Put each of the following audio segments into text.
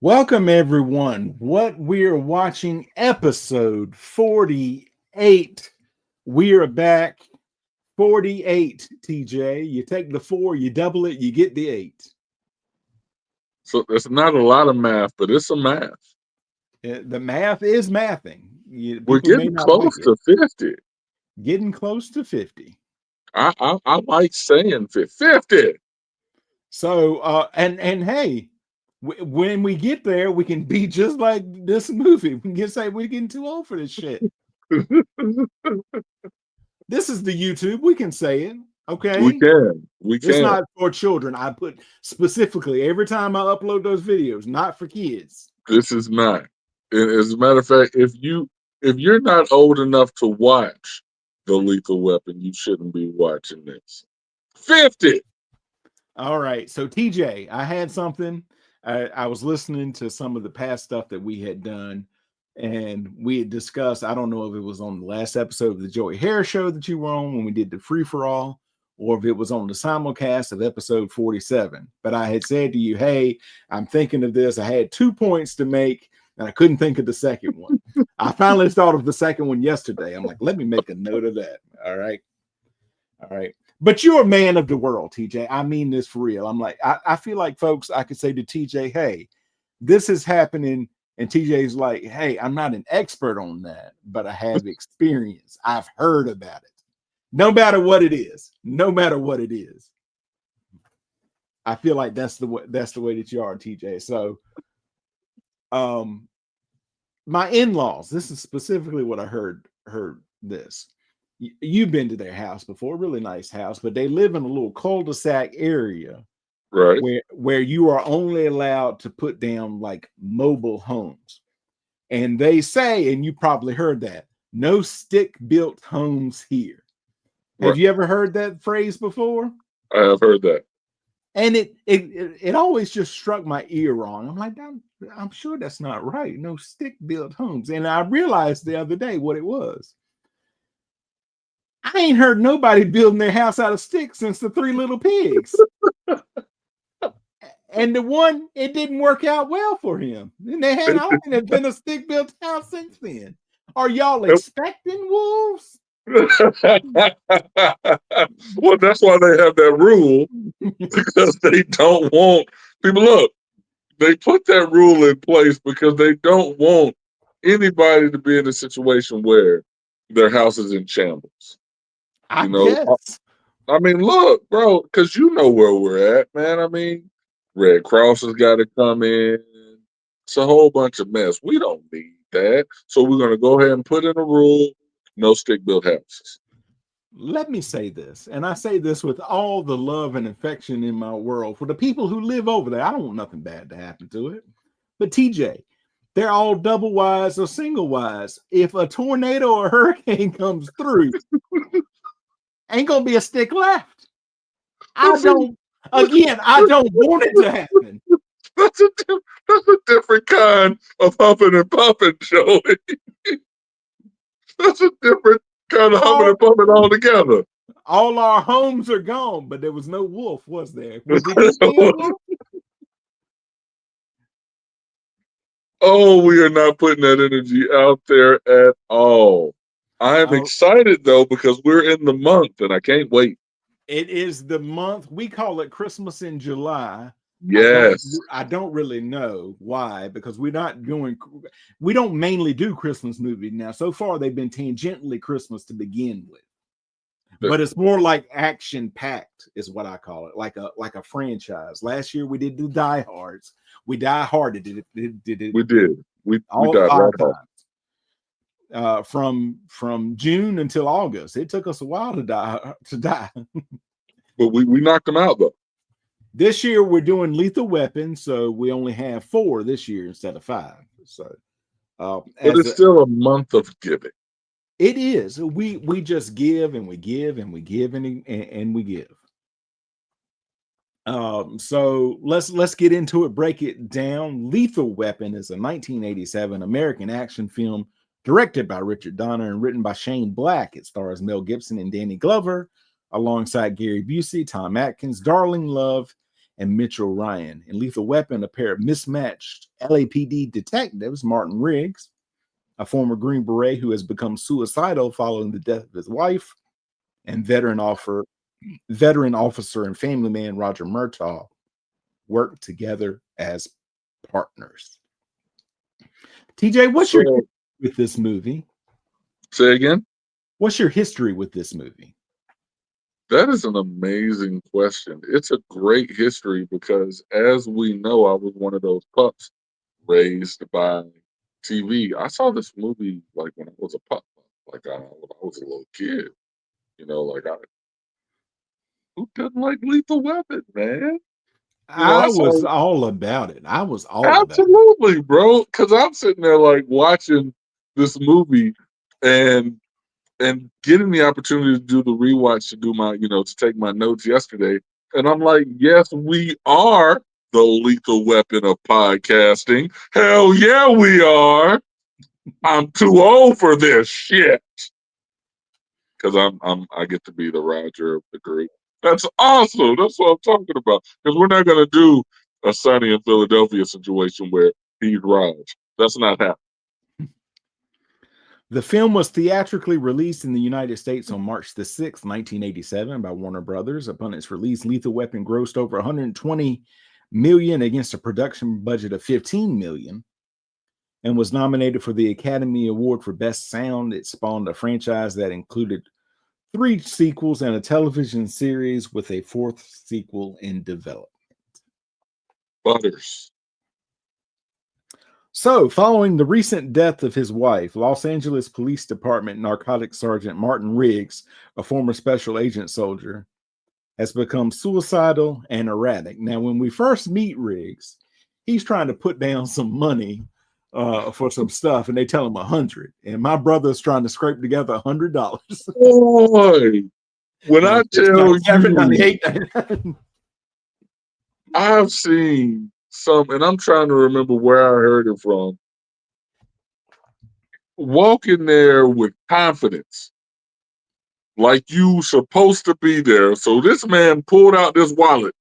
Welcome, everyone. What we're watching, episode 48. We are back. 48, TJ. You take the 4, you double it, you get the 8. So it's not a lot of math, but it's some math. The math is mathing. We're People may getting not like close it. to 50. Getting close to 50. I like saying 50. So, and hey, when we get there, we can be just like this movie. We can say we're getting too old for this shit. This is the YouTube. We can say it. We Okay. can. We It's can. not for children. I put specifically every time I upload those videos, not for kids. This is not. As a matter of fact, if you're not old enough to watch the Lethal Weapon, you shouldn't be watching this. 50. All right. So, TJ, I had something. I was listening to some of the past stuff that we had done, and we had discussed. I don't know if it was on the last episode of the Joey Harris show that you were on when we did the free for all, or if it was on the simulcast of episode 47. But I had said to you, hey, I'm thinking of this. I had 2 points to make, and I couldn't think of the second one. I finally thought of the second one yesterday. I'm like, let me make a note of that. All right. All right. But you're a man of the world, TJ. I mean this for real. I'm like, I feel like, folks, I could say to TJ, hey, this is happening. And TJ's like, hey, I'm not an expert on that, but I have experience. I've heard about it. No matter what it is. No matter what it is. I feel like that's the way that you are, TJ. So my in-laws, this is specifically what I heard this. You've been to their house before, really nice house, but they live in a little cul-de-sac area Right. where you are only allowed to put down like mobile homes. And they say, and you probably heard that, no stick-built homes here. Have Right. you ever heard that phrase before? I have heard that. And it always just struck my ear wrong. I'm like, I'm sure that's not right. No stick-built homes. And I realized the other day what it was. I ain't heard nobody building their house out of sticks since the Three Little Pigs. And the one, it didn't work out well for him. And they had all been a stick-built house since then. Are y'all expecting wolves? Well, that's why they have that rule, because they don't want people. Look, they put that rule in place because they don't want anybody to be in a situation where their house is in shambles. I You know, guess. I mean, look, bro, because you know where we're at, man. I mean, Red Cross has got to come in. It's a whole bunch of mess. We don't need that. So we're going to go ahead and put in a rule: no stick-built houses. Let me say this, and I say this with all the love and affection in my world. For the people who live over there, I don't want nothing bad to happen to it. But TJ, they're all double wides or single wides. If a tornado or hurricane comes through, ain't gonna be a stick left. I don't. Again, I don't want it to happen. That's a different kind of huffing and puffing, Joey. That's a different kind of huffing and puffing altogether. All our homes are gone, but there was no wolf, was there? Did you see a wolf? Oh, we are not putting that energy out there at all. I am Oh, excited though because we're in the month and I can't wait. it is the month we call it Christmas in July. Yes. I don't really know why, because we don't mainly do Christmas movies now. So far they've been tangentially Christmas to begin with. But it's more like action packed is what I call it, like a franchise. Last year we did the Die Hards. We die harded it. We did. We All died right 5 off. times. From June until August. It took us a while to die. But we knocked them out though. This year we're doing Lethal Weapon, so we only have 4 this year instead of 5. So But it's still a month of giving. it is. We just give and we give and we give and we give. So let's get into it, break it down. Lethal Weapon is a 1987 American action film directed by Richard Donner and written by Shane Black. It stars Mel Gibson and Danny Glover alongside Gary Busey, Tom Atkins, Darling Love, and Mitchell Ryan. In Lethal Weapon, a pair of mismatched LAPD detectives, Martin Riggs, a former Green Beret who has become suicidal following the death of his wife, and veteran officer and family man Roger Murtaugh work together as partners. TJ, what's your history with this movie? Say again? What's your history with this movie? That is an amazing question. It's a great history because, as we know, I was one of those pups raised by TV. I saw this movie like when I was a pup, like when I was a little kid. You know, like who doesn't like Lethal Weapon, man? You know, I was all about it. Absolutely, bro. Because I'm sitting there like watching this movie and getting the opportunity to do the rewatch, to do my, to take my notes yesterday. And I'm like, yes, we are the Lethal Weapon of podcasting. Hell yeah, we are. I'm too old for this shit. Because I get to be the Roger of the group. That's awesome. That's what I'm talking about. Because we're not gonna do a Sunny in Philadelphia situation where he's Raj. That's not happening. The film was theatrically released in the United States on March the 6th, 1987 by Warner Brothers. Upon its release, Lethal Weapon grossed over $120 million against a production budget of $15 million and was nominated for the Academy Award for Best Sound. It spawned a franchise that included 3 sequels and a television series with a 4th sequel in development. Butters. So, following the recent death of his wife, Los Angeles Police Department Narcotics Sergeant Martin Riggs, a former special agent soldier, has become suicidal and erratic. Now, when we first meet Riggs, he's trying to put down some money for some stuff, and they tell him 100. And my brother's trying to scrape together $100. Boy, when I tell you, I've seen some, and I'm trying to remember where I heard it from. Walk in there with confidence, like you supposed to be there. So this man pulled out this wallet.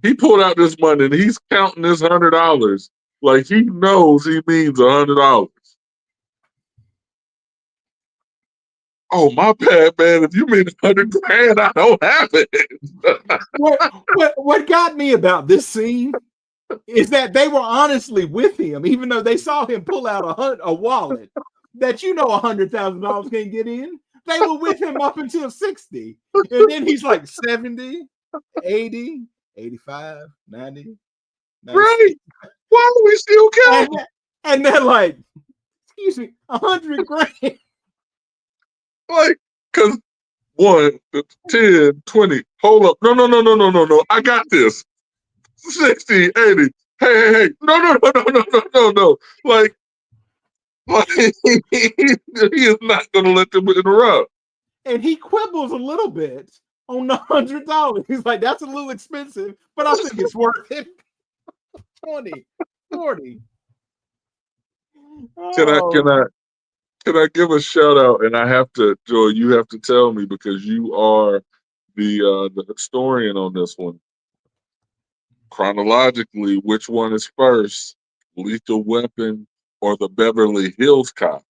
He pulled out this money, and he's counting this $100 like he knows he means $100. Oh, my bad, man. If you mean 100 grand, I don't have it. What got me about this scene is that they were honestly with him, even though they saw him pull out a wallet that $100,000 can't get in. They were with him up until 60. And then he's like 70, 80, 85, 90. Right. Why are we still counting? And they're like, excuse me, 100 grand. Like, because 1, 10, 20, hold up. No. I got this. 60, 80. Hey. No. Like he is not going to let them interrupt. And he quibbles a little bit on the $100. He's like, that's a little expensive, but I think it's worth it. 20, 40. Can I give a shout out? And I have to, Joy, you have to tell me because you are the historian on this one. Chronologically, which one is first, Lethal Weapon or the Beverly Hills Cop?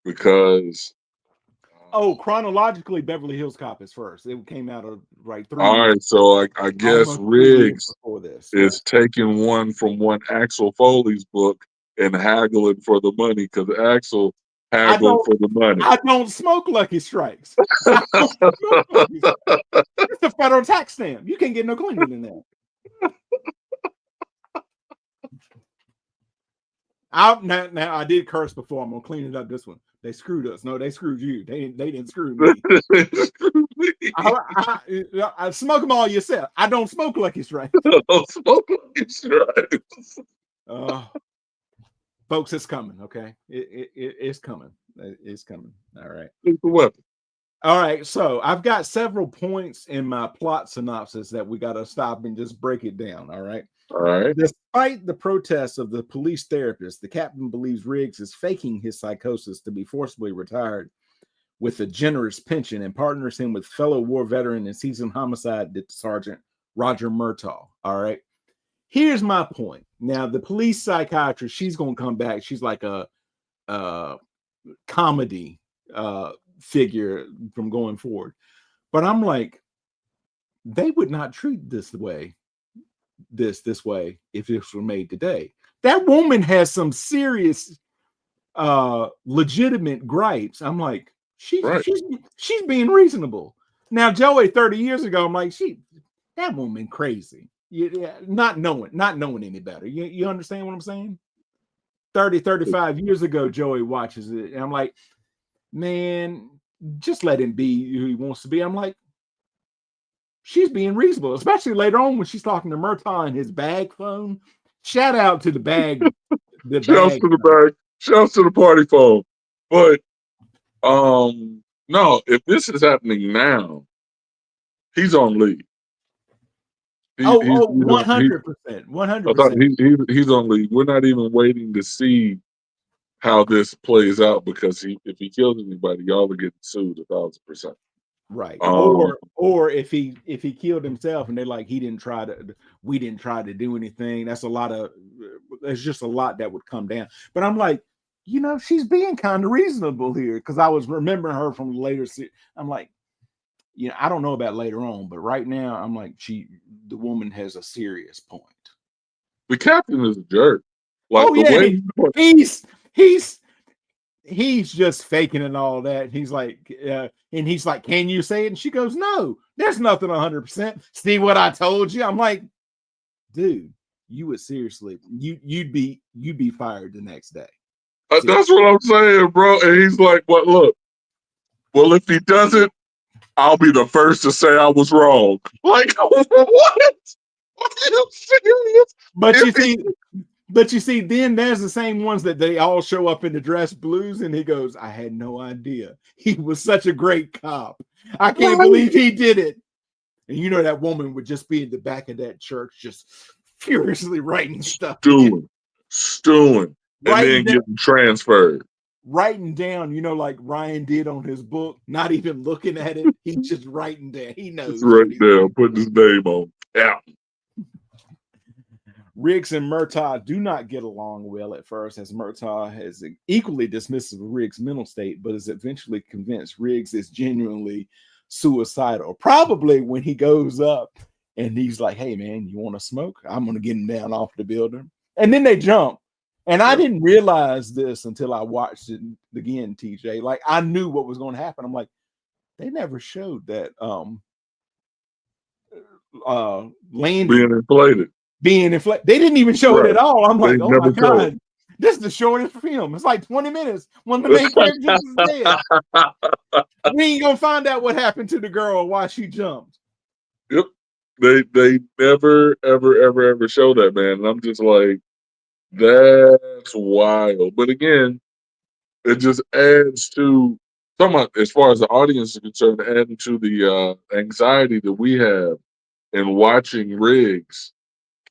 Because chronologically, Beverly Hills Cop is first. It came out of 3 all years. Right, so I guess Riggs before this is taking one from one Axel Foley's book and haggling for the money because Axel haggled for the money. I don't smoke Lucky Strikes. It's a federal tax stamp. You can't get no cleaner than that. Now I did curse before. I'm gonna clean it up this one. They screwed us. No, they screwed you. They didn't screw me. I smoke them all yourself. I don't smoke Lucky Strikes. I don't smoke Lucky Strikes. Folks, it's coming. Okay, it's coming. It's coming. All right. Lethal Weapon. All right. So I've got several points in my plot synopsis that we got to stop and just break it down. All right. All right. Despite the protests of the police therapist, the captain believes Riggs is faking his psychosis to be forcibly retired with a generous pension and partners him with fellow war veteran and seasoned homicide sergeant Roger Murtaugh. All right. here's my point. Now, the police psychiatrist, she's gonna come back. She's like a comedy figure from going forward. But I'm like, they would not treat this way if this were made today. That woman has some serious legitimate gripes. I'm like, she's being reasonable. Now, Joey, 30 years ago, I'm like, that woman crazy. Yeah, not knowing any better. You understand what I'm saying? 35 years ago, Joey watches it, and I'm like, man, just let him be who he wants to be. I'm like, she's being reasonable, especially later on when she's talking to Murtaugh and his bag phone. Shout out to the bag. Shouts to the bag. Shouts to the party phone. But no, if this is happening now, he's on leave. 100%. 100%. He's on leave. We're not even waiting to see how this plays out, because if he kills anybody, y'all are getting sued 1,000%. Right. Or if he killed himself and they're like, we didn't try to do anything. There's just a lot that would come down. But I'm like, she's being kind of reasonable here, because I was remembering her from later. I'm like, I don't know about later on, but right now I'm like, the woman has a serious point. The captain is a jerk. Like, he's just faking and all that. He's like, can you say it? And she goes, no, there's nothing 100%. See what I told you? I'm like, dude, you would seriously, you'd be fired the next day. That's what I'm saying, bro. And he's like, "What? Look, well, if he doesn't, I'll be the first to say I was wrong." Like, what? Are you serious? But you see, then there's the same ones that they all show up in the dress blues, and he goes, I had no idea. He was such a great cop. I can't believe he did it. And that woman would just be in the back of that church, just furiously writing stuff. Stewing. And then getting transferred. Writing down, like Ryan did on his book, not even looking at it. He's just writing down. He knows. Right there, putting his name on. Yeah. Riggs and Murtaugh do not get along well at first, as Murtaugh is equally dismissive of Riggs' mental state, but is eventually convinced Riggs is genuinely suicidal. Probably when he goes up and he's like, hey, man, you want to smoke? I'm going to get him down off the building. And then they jump. And I didn't realize this until I watched it again, TJ. Like, I knew what was going to happen. I'm like, they never showed that landing being inflated. They didn't even show it at all. I'm like, oh my God, this is the shortest film. It's like 20 minutes when the main character is dead. We ain't gonna find out what happened to the girl or why she jumped. Yep. They never, ever show that, man. And I'm just like, that's wild. But again, it just adds to as far as the audience is concerned, adding to the anxiety that we have in watching Riggs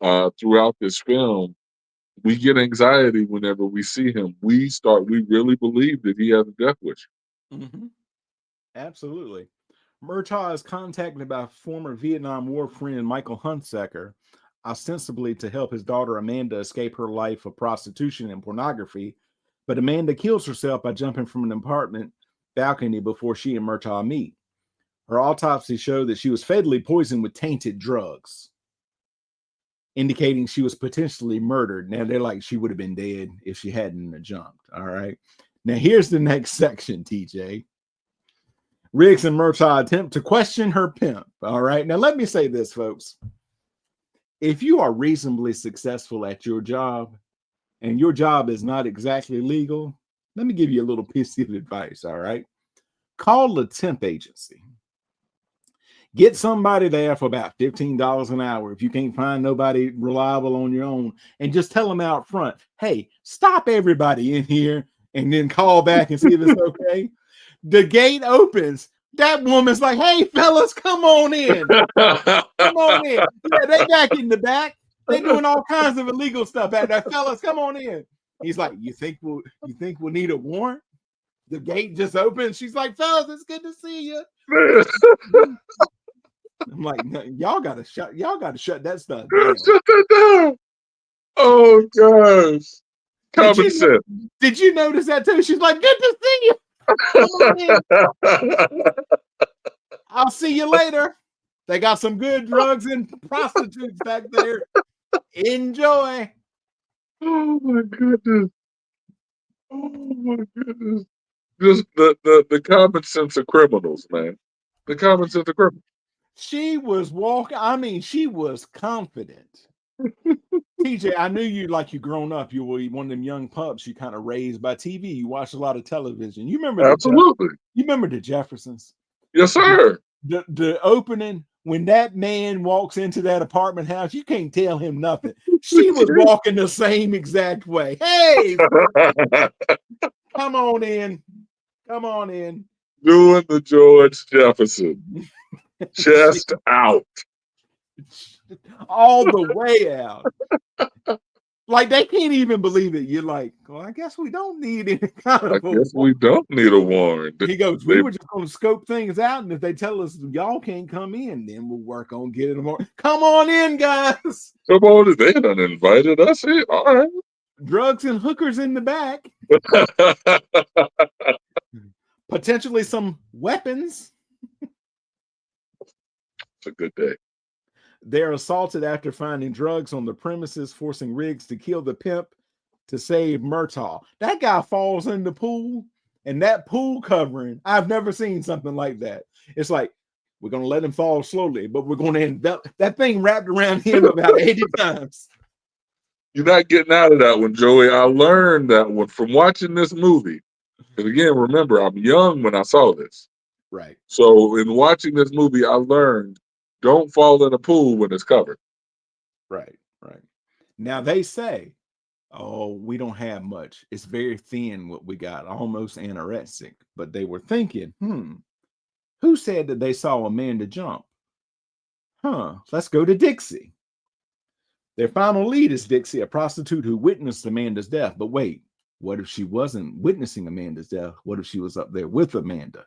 throughout this film. We get anxiety whenever we see him. We really believe that he has a death wish. Mm-hmm. Absolutely. Murtaugh is contacted by former Vietnam War friend Michael Hunsaker, ostensibly to help his daughter Amanda escape her life of prostitution and pornography, but Amanda kills herself by jumping from an apartment balcony before she and Murtaugh meet. Her autopsy showed that she was fatally poisoned with tainted drugs, indicating she was potentially murdered. Now, they're like, she would have been dead if she hadn't jumped. All right. Now, here's the next section, TJ. Riggs and Murtaugh attempt to question her pimp. All right. Now, let me say this, folks. If you are reasonably successful at your job and your job is not exactly legal, let me give you a little piece of advice. All right. Call the temp agency. Get somebody there for about $15 an hour if you can't find nobody reliable on your own, and just tell them out front, hey, stop everybody in here, and then call back and see if it's okay. The gate opens. That woman's like, hey, fellas, come on in. Come on in. Yeah, they back in the back. They doing all kinds of illegal stuff back there. Fellas, come on in. He's like, you think we'll need a warrant? The gate just opens. She's like, fellas, it's good to see you. like, no, y'all gotta shut that stuff Girl, down. shut that down. Oh gosh. Common sense. Did you notice that too? She's like, good to see you. Come on in. I'll see you later. They got some good drugs and prostitutes back there. Enjoy. Oh my goodness. Oh my goodness. Just the common sense of criminals, man. The common sense of criminals. She was walking. I mean, she was confident. TJ, I knew you like you grown up. You were one of them young pups you kind of raised by TV. You watched a lot of television. You remember Absolutely. you remember the Jeffersons? Yes, sir. The opening when that man walks into that apartment house, you can't tell him nothing. She was walking the same exact way. Hey, come on in. Come on in. Doing the George Jefferson. Chest out. All the way out. Like they can't even believe it. You're like, well, I guess we don't need any kind of. I guess we don't need a warrant. He goes, we were just going to scope things out, and if they tell us y'all can't come in, then we'll work on getting them. Come on in, guys. Come on, they done invited us in. All right. Drugs and hookers in the back. Potentially some weapons. It's a good day. They're assaulted after finding drugs on the premises, forcing Riggs to kill the pimp to save Murtaugh. That guy falls in the pool, and that pool covering, I've never seen something like that. It's like, we're going to let him fall slowly, but we're going to envelop that thing wrapped around him about 80 times. You're not getting out of that one, Joey. I learned that one from watching this movie. Because again, remember, I'm young when I saw this. Right. So in watching this movie, I learned don't fall in a pool when it's covered. Right. Now they say, oh, we don't have much. It's very thin what we got, almost anorexic. But they were thinking, who said that they saw Amanda jump? Let's go to Dixie. Their final lead is Dixie, a prostitute who witnessed Amanda's death. But wait, what if she wasn't witnessing Amanda's death? What if she was up there with Amanda?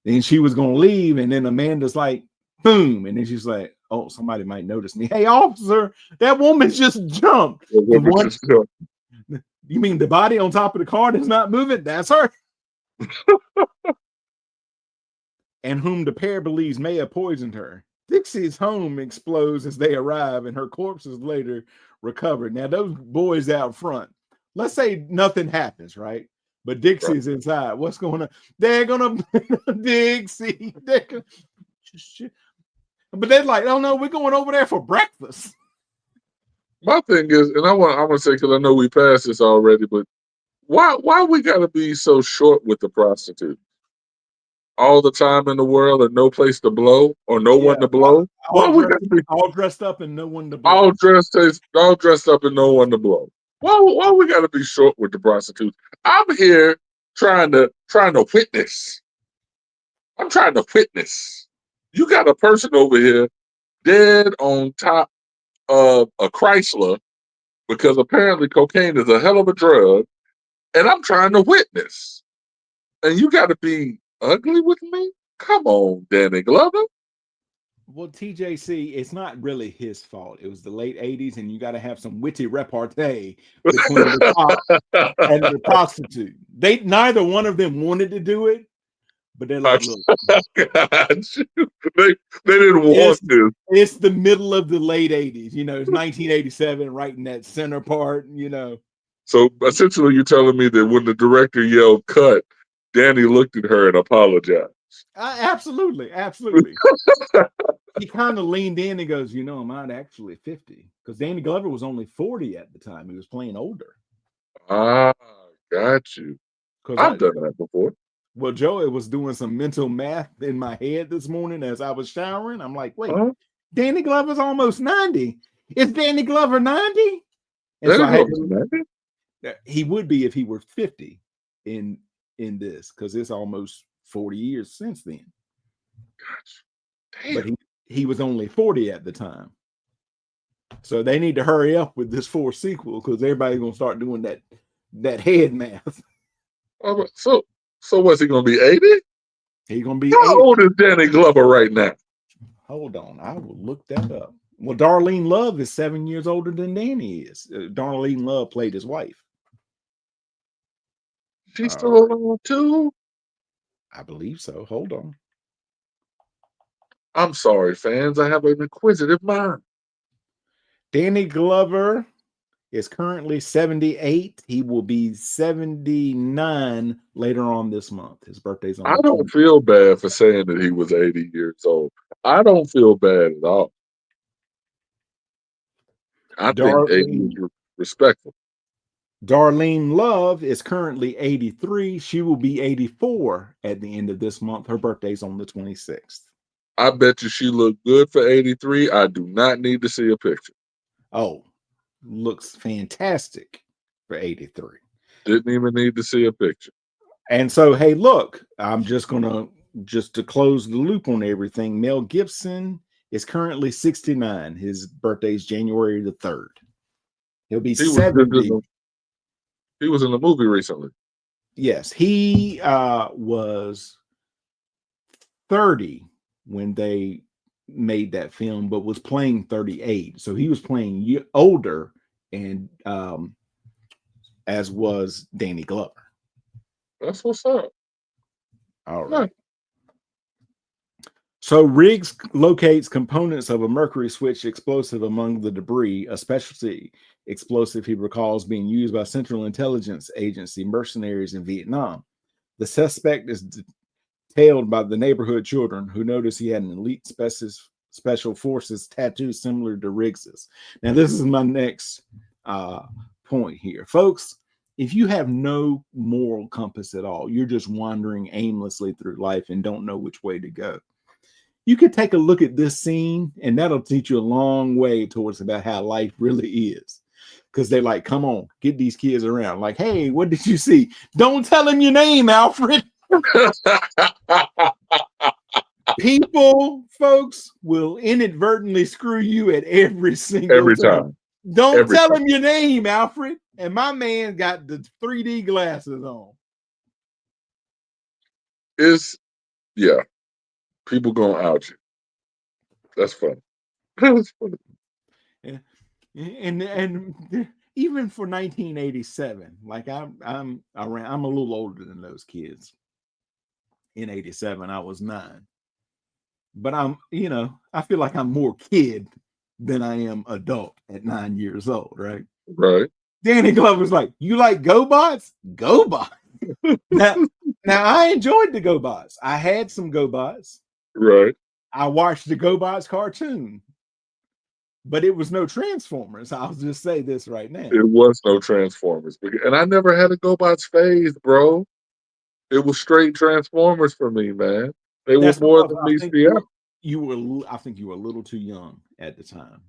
Then she was going to leave, and then Amanda's like, boom. And then she's like, oh, somebody might notice me. Hey, officer, that woman just jumped. You mean the body on top of the car that's not moving? That's her. And whom the pair believes may have poisoned her. Dixie's home explodes as they arrive, and her corpse is later recovered. Now, those boys out front, let's say nothing happens, right? But Dixie's inside. What's going on? They're going to Dixie. But they're like, oh no, we're going over there for breakfast. My thing is, and I want to say, because I know we passed this already, but why we got to be so short with the prostitute? All the time in the world and no place to blow or no one to blow? Why we got to be all dressed up and no one to blow? All dressed up and no one to blow. Why we got to be short with the prostitute? I'm here trying to witness. I'm trying to witness. You got a person over here dead on top of a Chrysler because apparently cocaine is a hell of a drug, and I'm trying to witness. And you got to be ugly with me? Come on, Danny Glover. Well, TJC, it's not really his fault. It was the late 80s, and you got to have some witty repartee between the cop and the prostitute. Neither one of them wanted to do it, but they're like, look. They didn't want to. It's the middle of the late 80s. You know, it's 1987, right in that center part, you know. So essentially, you're telling me that when the director yelled cut, Danny looked at her and apologized. Absolutely. He kind of leaned in and goes, you know, I'm not actually 50. Because Danny Glover was only 40 at the time. He was playing older. Ah, got you. I've done that before. Well, Joey was doing some mental math in my head this morning as I was showering. I'm like, wait, Danny Glover's almost 90. Is Danny Glover 90? He would be if he were 50 in this, because it's almost 40 years since then. But he was only 40 at the time. So they need to hurry up with this 4 sequel, because everybody's gonna start doing that head math. So what's he gonna be, 80? He's gonna be How old is Danny Glover right now? Hold on. I will look that up. Well, Darlene Love is 7 years older than Danny is. Darlene Love played his wife. She's All still right. alive too. I believe so. Hold on. I'm sorry, fans. I have an inquisitive mind. Danny Glover is currently 78. He will be 79 later on this month. His birthday's on I the don't 20th. feel bad for saying that he was 80 years old. I don't feel bad at all. I think 80 is respectful. Darlene Love is currently 83. She will be 84 at the end of this month. Her birthday's on the 26th. I bet you she looked good for 83. I do not need to see a picture. Oh, looks fantastic for 83. Didn't even need to see a picture. And so, hey, look, I'm just to close the loop on everything. Mel Gibson is currently 69. His birthday is January the 3rd. He'll be He was just 70. he was in the movie recently. Yes, he was 30 when they made that film, but was playing 38. So he was playing older, and as was Danny Glover. That's what's up. All right. So Riggs locates components of a mercury switch explosive among the debris, a specialty explosive he recalls being used by Central Intelligence Agency mercenaries in Vietnam. The suspect is detailed by the neighborhood children who noticed he had an elite special forces tattoo similar to Riggs's. Now, this is my next point here. Folks, if you have no moral compass at all, you're just wandering aimlessly through life and don't know which way to go, you could take a look at this scene and that'll teach you a long way towards about how life really is. Because they're like, come on, get these kids around. Like, hey, what did you see? Don't tell him your name, Alfred. People, folks, will inadvertently screw you at every single time. Don't tell him your name, Alfred. And my man got the 3D glasses on. Yeah. People gonna out you. That's funny. That's funny. And even for 1987, like I'm a little older than those kids. In 87, I was 9. But I feel like I'm more kid than I am adult at 9 years old, right? Right. Danny Glover's like, you like GoBots? GoBots. now I enjoyed the GoBots. I had some GoBots. Right. I watched the GoBots cartoon, but it was no Transformers. I'll just say this right now. It was no Transformers. And I never had a GoBots phase, bro. It was straight Transformers for me, man. They were more than me. I think you were a little too young at the time.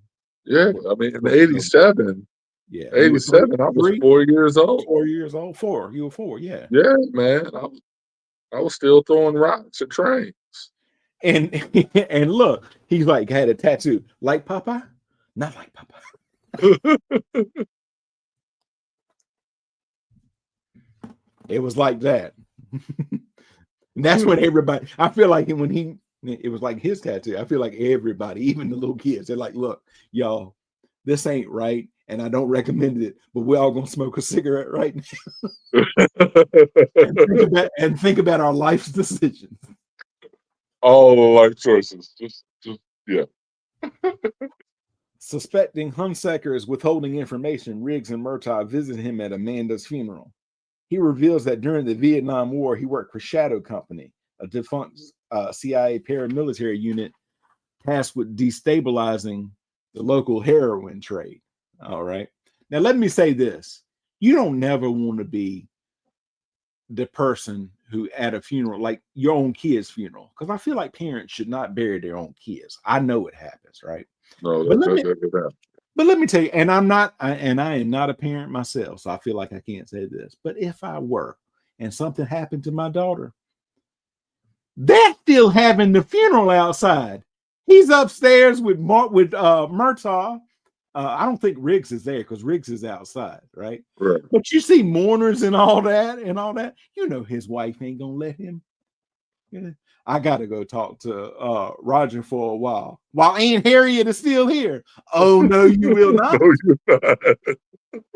Yeah, I mean, in 87. Yeah, 87, I was 4 years old. 4 years old. 4. You were 4, yeah. Yeah, man. I was still throwing rocks at trains. And look, he's like had a tattoo like Popeye, not like Popeye. It was like that. And that's what everybody. I feel like when it was like his tattoo. I feel like everybody, even the little kids, they're like, "Look, y'all, this ain't right, and I don't recommend it. But we're all gonna smoke a cigarette right now and think about our life's decisions." All the life choices, just yeah. Suspecting Hunsaker is withholding information, Riggs and Murtaugh visit him at Amanda's funeral. He reveals that during the Vietnam War, he worked for Shadow Company, a defunct CIA paramilitary unit tasked with destabilizing the local heroin trade. All right. Now, let me say this. You don't never want to be the person who at a funeral, like your own kid's funeral, because I feel like parents should not bury their own kids. I know it happens, right? No, But let me tell you, and I am not a parent myself, so I feel like I can't say this. But if I were, and something happened to my daughter, they're still having the funeral outside. He's upstairs with Murtaugh. I don't think Riggs is there because Riggs is outside, right? Right? But you see mourners and all that. You know his wife ain't gonna let him. I gotta go talk to Roger for a while Aunt Harriet is still here. Oh no, you will not. No, you're not.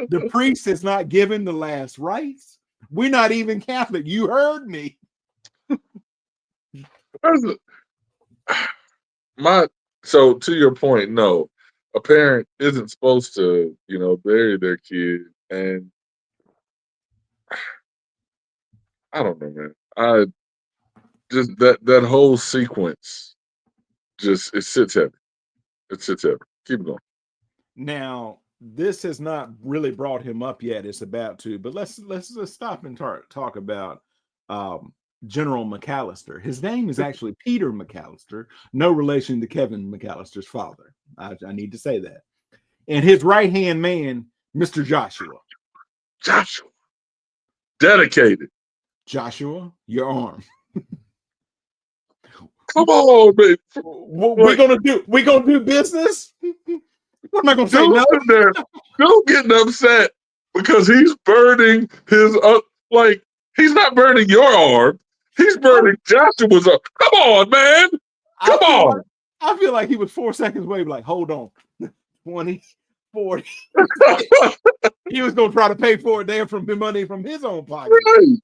The priest has not given the last rites. We're not even Catholic. You heard me. So to your point, no, a parent isn't supposed to, bury their kid, and I don't know, man. I just that whole sequence it sits heavy. It sits heavy. Keep going. Now, this has not really brought him up yet. It's about to, but let's stop and talk about General McAllister. His name is actually Peter McAllister, no relation to Kevin McAllister's father. I need to say that. And his right-hand man, Mr. Joshua. Joshua. Dedicated. Joshua, your arm. Come on, baby. We're gonna do business. What am I gonna say? No, Don't get upset because he's burning his he's not burning your arm. He's burning Joshua's arm. Come on, man. Come on. I feel like he was 4 seconds away. Like, hold on, 20, 40. He was gonna try to pay for it there from the money from his own pocket. Right.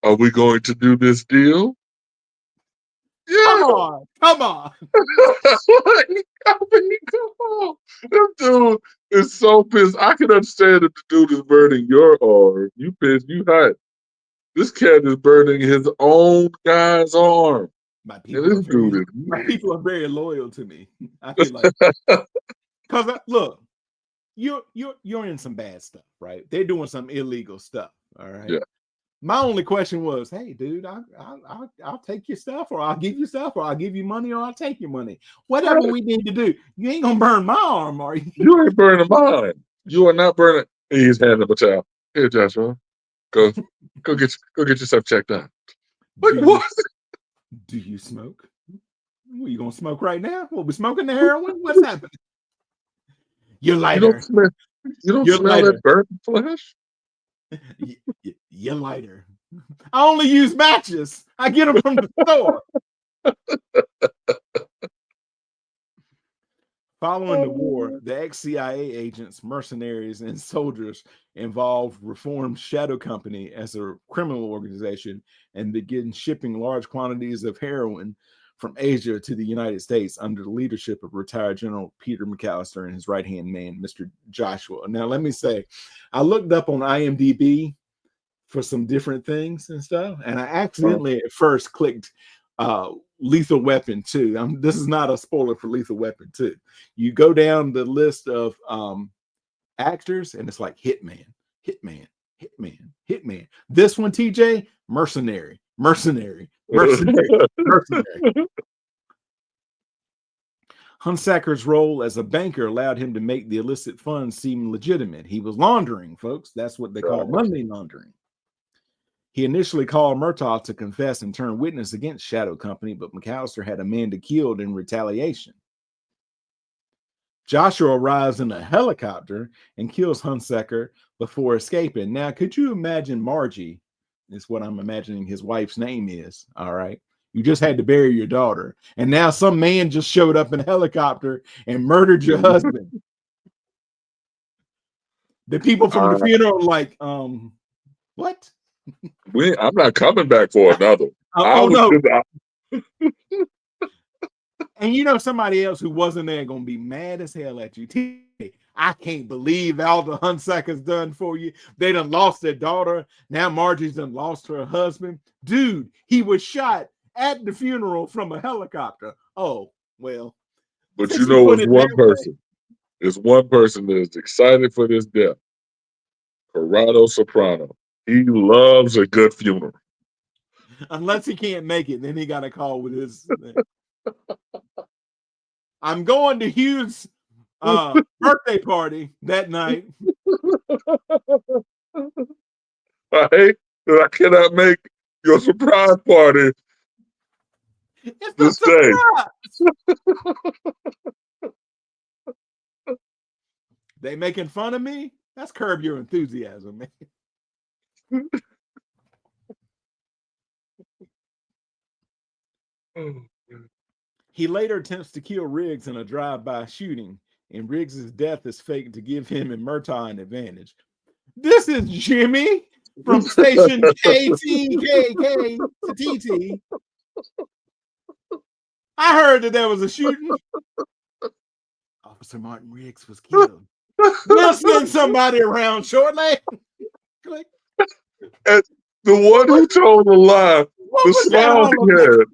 Are we going to do this deal? Yeah. Come on. I mean, come on. This dude is so pissed. I can understand if the dude is burning your arm. You pissed, you hot. This cat is burning his own guy's arm. My people are very loyal to me. I feel like because look, you're in some bad stuff, right? They're doing some illegal stuff. All right. Yeah. My only question was, hey, dude, I'll take your stuff, or I'll give you stuff, or I'll give you money, or I'll take your money. Whatever we need to do. You ain't gonna burn my arm, are you? You ain't burning mine. You are not burning. He's handing him a towel. Here, Joshua. Go get yourself checked out. What? Do you smoke? Well, you gonna smoke right now? We'll be smoking the heroin. What's happening? Your lighter. You don't smell that burnt flesh? Your lighter. I only use matches. I get them from the store. Following the war, the ex-CIA agents, mercenaries, and soldiers involved reformed Shadow Company as a criminal organization and began shipping large quantities of heroin from Asia to the United States under the leadership of retired General Peter McAllister and his right-hand man, Mr. Joshua. Now, let me say, I looked up on IMDb for some different things and stuff, and I accidentally at first clicked Lethal Weapon 2. This is not a spoiler for Lethal Weapon 2. You go down the list of actors, and it's like Hitman. This one, TJ, mercenary. Hunsacker's role as a banker allowed him to make the illicit funds seem legitimate. He was laundering, folks. That's what they call money laundering. He initially called Murtaugh to confess and turn witness against Shadow Company, but McAllister had Amanda killed in retaliation. Joshua arrives in a helicopter and kills Hunsaker before escaping. Now, could you imagine Margie? Is what I'm imagining his wife's name is. All right. You just had to bury your daughter. And now some man just showed up in a helicopter and murdered your husband. The people from the funeral are like, what? I'm not coming back for another. No. And somebody else who wasn't there gonna be mad as hell at you. I can't believe all the Hunsacker's done for you. They done lost their daughter. Now Margie's done lost her husband. Dude, he was shot at the funeral from a helicopter. Oh, well. But it's one person. There's one person that is excited for this death. Corrado Soprano. He loves a good funeral. Unless he can't make it, then he got a call with his. I'm going to Hugh's birthday party that night. I hate that I cannot make your surprise party this day. They making fun of me? That's Curb Your Enthusiasm, man. He later attempts to kill Riggs in a drive-by shooting, and Riggs' death is faked to give him and Murtaugh an advantage. This is Jimmy from station KTKK to TT. I heard that there was a shooting. Officer Martin Riggs was killed. We'll send somebody around shortly. Click. And the one who told the lie, the smile he had.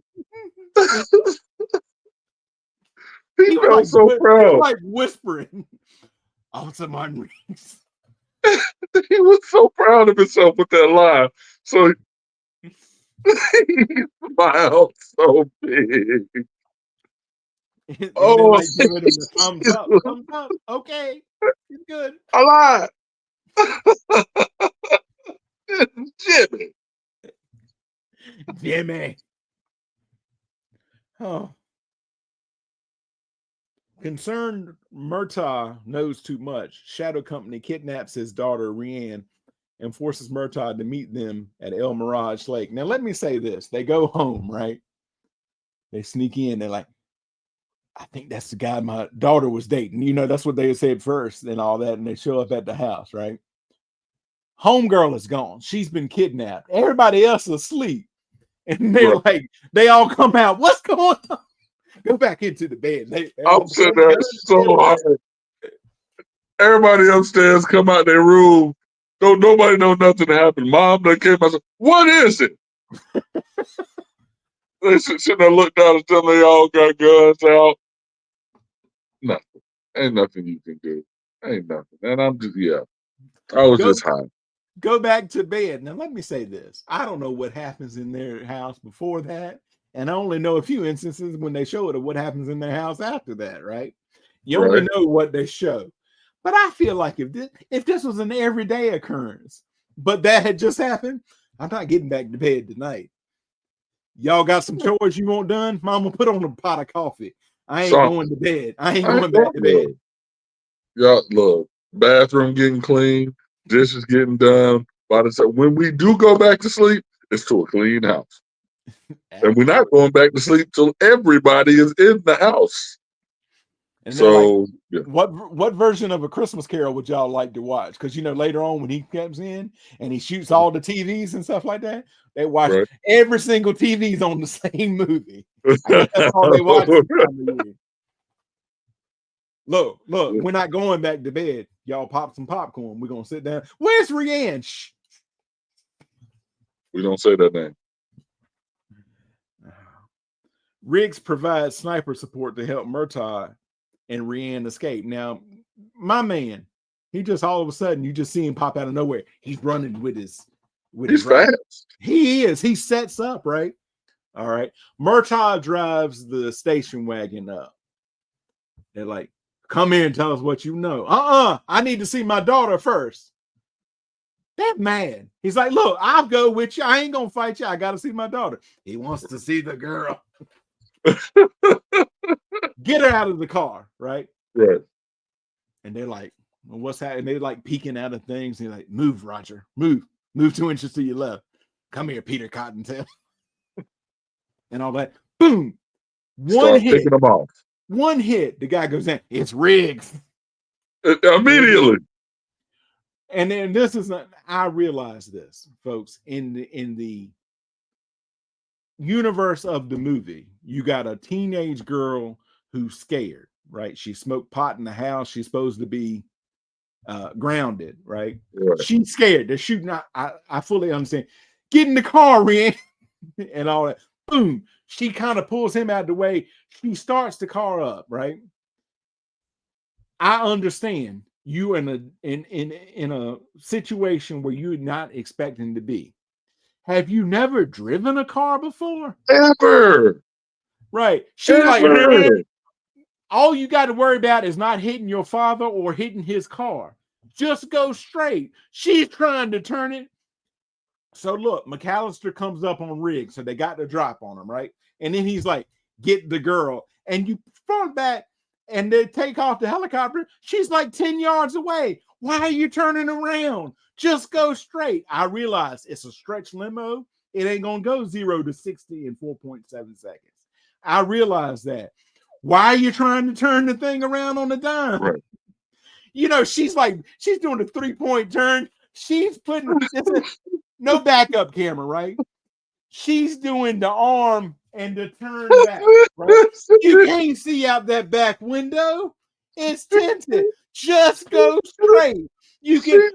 He felt like, so proud. He was like whispering. Officer Martin Riggs. He was so proud of himself with that lie. So he smiled so big. And oh, like giving him the thumbs up. Okay, it's good. I lied. Jimmy. Oh. Concerned Murtaugh knows too much. Shadow Company kidnaps his daughter, Rianne, and forces Murtaugh to meet them at El Mirage Lake. Now, let me say this. They go home, right? They sneak in. They're like, I think that's the guy my daughter was dating. You know, that's what they said first and all that. And they show up at the house, right? Homegirl is gone. She's been kidnapped. Everybody else is asleep. And they're like, they all come out. What's going on? Go back into the bed. I'm sitting there so hard. Everybody upstairs come out their room. Nobody know nothing happened. Mom, they came out and said, what is it? They sitting there look down and tell they all got guns out. Nothing. Ain't nothing you can do. Ain't nothing. And I'm just, I was just high. Go back to bed. Now, let me say this. I don't know what happens in their house before that. And I only know a few instances when they show it of what happens in their house after that, right? You only know what they show. But I feel like if this was an everyday occurrence, but that had just happened, I'm not getting back to bed tonight. Y'all got some chores you want done? Mama, put on a pot of coffee. I ain't going to bed. I ain't going back to bed. Y'all, look, bathroom getting clean, dishes getting done. By the time when we do go back to sleep, it's to a clean house. And we're not going back to sleep till everybody is in the house. And so, like, what version of A Christmas Carol would y'all like to watch? Because, you know, later on when he comes in and he shoots all the TVs and stuff like that, they watch every single TV's on the same movie. That's all they watch. Look, we're not going back to bed. Y'all pop some popcorn. We're going to sit down. Where's Rianne? Shh. We don't say that name. Riggs provides sniper support to help Murtaugh and Rianne escape. Now, my man, he just all of a sudden, you just see him pop out of nowhere. He's running with his fast. He is. He sets up, right? All right. Murtaugh drives the station wagon up. They're like, come here and tell us what you know. I need to see my daughter first. That man, he's like, look, I'll go with you. I ain't gonna fight you. I gotta see my daughter. He wants to see the girl. Get her out of the car, right? Right. And they're like, well, what's happening? They're like peeking out of things. And they're like, move, Roger. Move 2 inches to your left. Come here, Peter Cottontail. And all that. Boom. One hit. Picking them off. One hit. The guy goes in. It's Riggs. Immediately. And then this is not, I realize this, folks, in the universe of the movie, you got a teenage girl who's scared, right? She smoked pot in the house. She's supposed to be grounded, right? She's scared. They're shooting. I fully understand. Get in the car, Rianne, and all that. Boom. She kind of pulls him out of the way. She starts the car up, right? I understand you in a situation where you're not expecting to be. Have you never driven a car before? Ever. Right. She's like, man, all you got to worry about is not hitting your father or hitting his car. Just go straight. She's trying to turn it. So look, McAllister comes up on Riggs. So they got the drop on him, right? And then he's like, get the girl. And you fall back and they take off the helicopter. She's like 10 yards away. Why are you turning around? Just go straight. I realize it's a stretch limo. It ain't going to go 0 to 60 in 4.7 seconds. I realize that. Why are you trying to turn the thing around on the dime? Right. You know, she's doing a 3-point turn. She's putting no backup camera, right? She's doing the arm and the turn back, right? You can't see out that back window. It's tinted. Just go straight. You can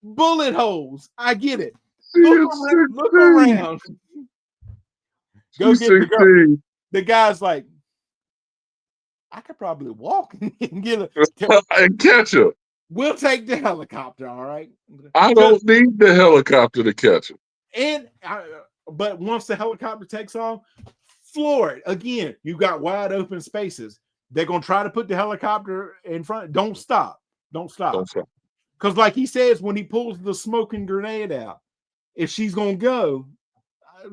bullet holes. I get it. Look around. Go get the girl. The guy's like, I could probably walk and get and catch her. We'll take the helicopter, all right? I don't need the helicopter to catch her. But once the helicopter takes off, floor it. Again, you got wide open spaces. They're going to try to put the helicopter in front. Don't stop. Because like he says, when he pulls the smoking grenade out, if she's going to go,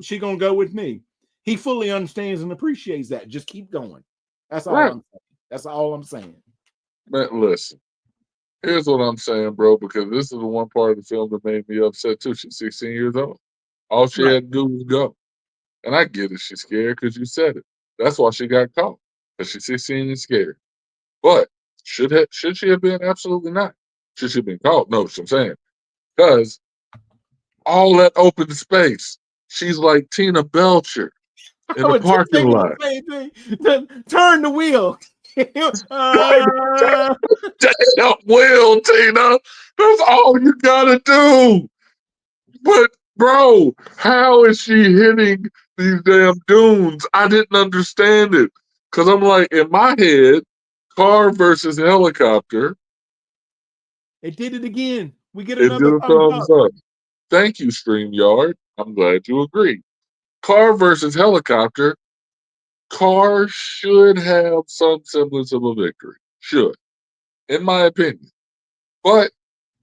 she's going to go with me. He fully understands and appreciates that. Just keep going. That's all I'm saying. That's all I'm saying. Man, listen. Here's what I'm saying, bro, because this is the one part of the film that made me upset too. She's 16 years old. All she had to do was go. And I get it. She's scared because you said it. That's why she got caught. Because she's 16 and scared. But should she have been? Absolutely not. Should she have been caught? No, that's what I'm saying. Because all that open space, she's like Tina Belcher in the parking lot. Turn the wheel. Damn wheel, Tina. That's all you gotta do. But bro, how is she hitting these damn dunes? I didn't understand it. Cause I'm like, in my head, car versus helicopter. It did it again. We get another another thumbs up. Thank you, StreamYard. I'm glad you agree. Car versus helicopter. Car should have some semblance of a victory. Should, in my opinion. But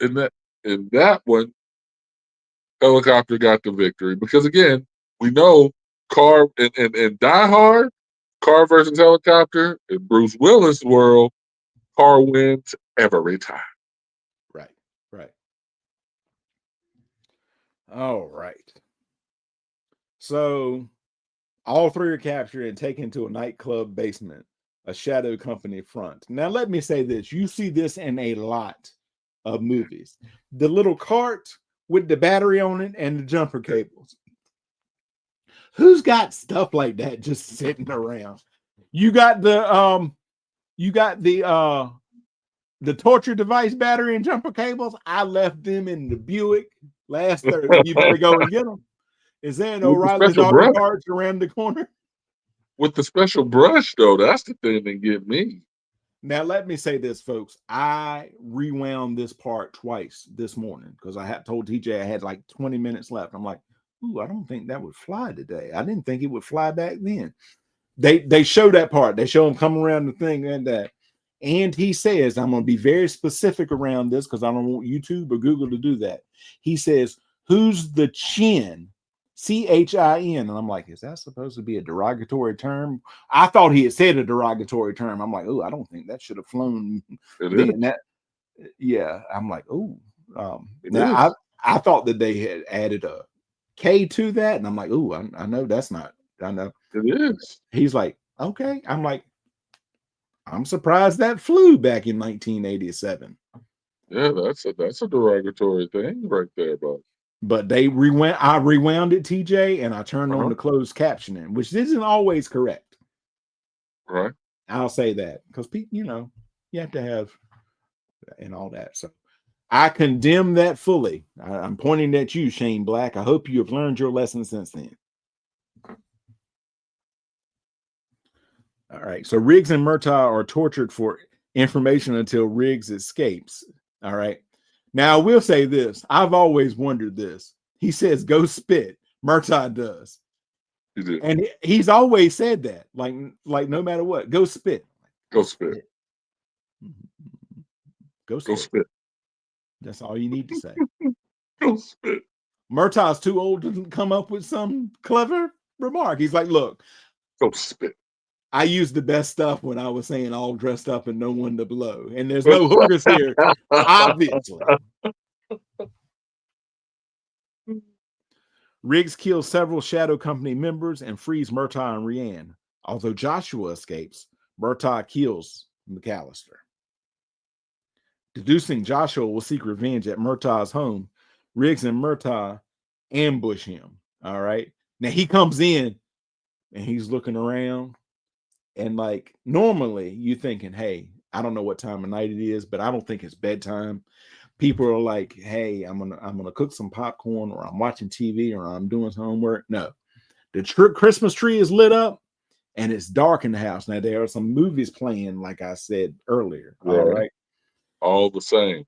in that one, helicopter got the victory. Because again, we know car in Die Hard, car versus helicopter, in Bruce Willis' world, car wins every time. Right. All right. So all three are captured and taken to a nightclub basement, a shadow company front. Now, let me say this. You see this in a lot of movies. The little cart with the battery on it and the jumper cables. Who's got stuff like that just sitting around? You got the torture device battery and jumper cables. I left them in the Buick last Thursday. You better go and get them. Is there an O'Reilly's auto parts around the corner? With the special brush, though, that's the thing that get me. Now, let me say this, folks. I rewound this part twice this morning because I had told TJ I had like 20 minutes left. I'm like, ooh, I don't think that would fly today. I didn't think it would fly back then. They show that part. They show him coming around the thing and that. And he says, I'm going to be very specific around this because I don't want YouTube or Google to do that. He says, who's the chin? CHIN. And I'm like, is that supposed to be a derogatory term? I thought he had said a derogatory term. I'm like, oh, I don't think that should have flown. Yeah. I'm like, oh, now I thought that they had added a K to that. And I'm like, oh, I know that's not, I know. It is. He's like, okay. I'm like, I'm surprised that flew back in 1987. Yeah, that's a derogatory thing right there, bud. But I rewound it, TJ, and I turned on the closed captioning, which isn't always correct. Right. I'll say that because people, you have to have and all that. So I condemn that fully. I'm pointing at you, Shane Black. I hope you have learned your lesson since then. All right. So Riggs and Murtaugh are tortured for information until Riggs escapes. All right. Now, I will say this. I've always wondered this. He says, go spit. Murtaugh does. He did. And he's always said that. Like no matter what, go spit. Go spit. Go spit. That's all you need to say. Go spit. Murtaugh's too old to come up with some clever remark. He's like, look. Go spit. I used the best stuff when I was saying all dressed up and no one to blow. And there's no hookers here, obviously. Riggs kills several Shadow Company members and frees Murtaugh and Rian. Although Joshua escapes, Murtaugh kills McAllister. Deducing Joshua will seek revenge at Murtaugh's home, Riggs and Murtaugh ambush him. All right. Now he comes in and he's looking around, and like normally you thinking, hey, I don't know what time of night it is, but I don't think it's bedtime. People are like, hey, I'm gonna cook some popcorn, or I'm watching TV, or I'm doing some homework. No, the Christmas tree is lit up and it's dark in the house. Now there are some movies playing, like I said earlier. Right. All right. All the same.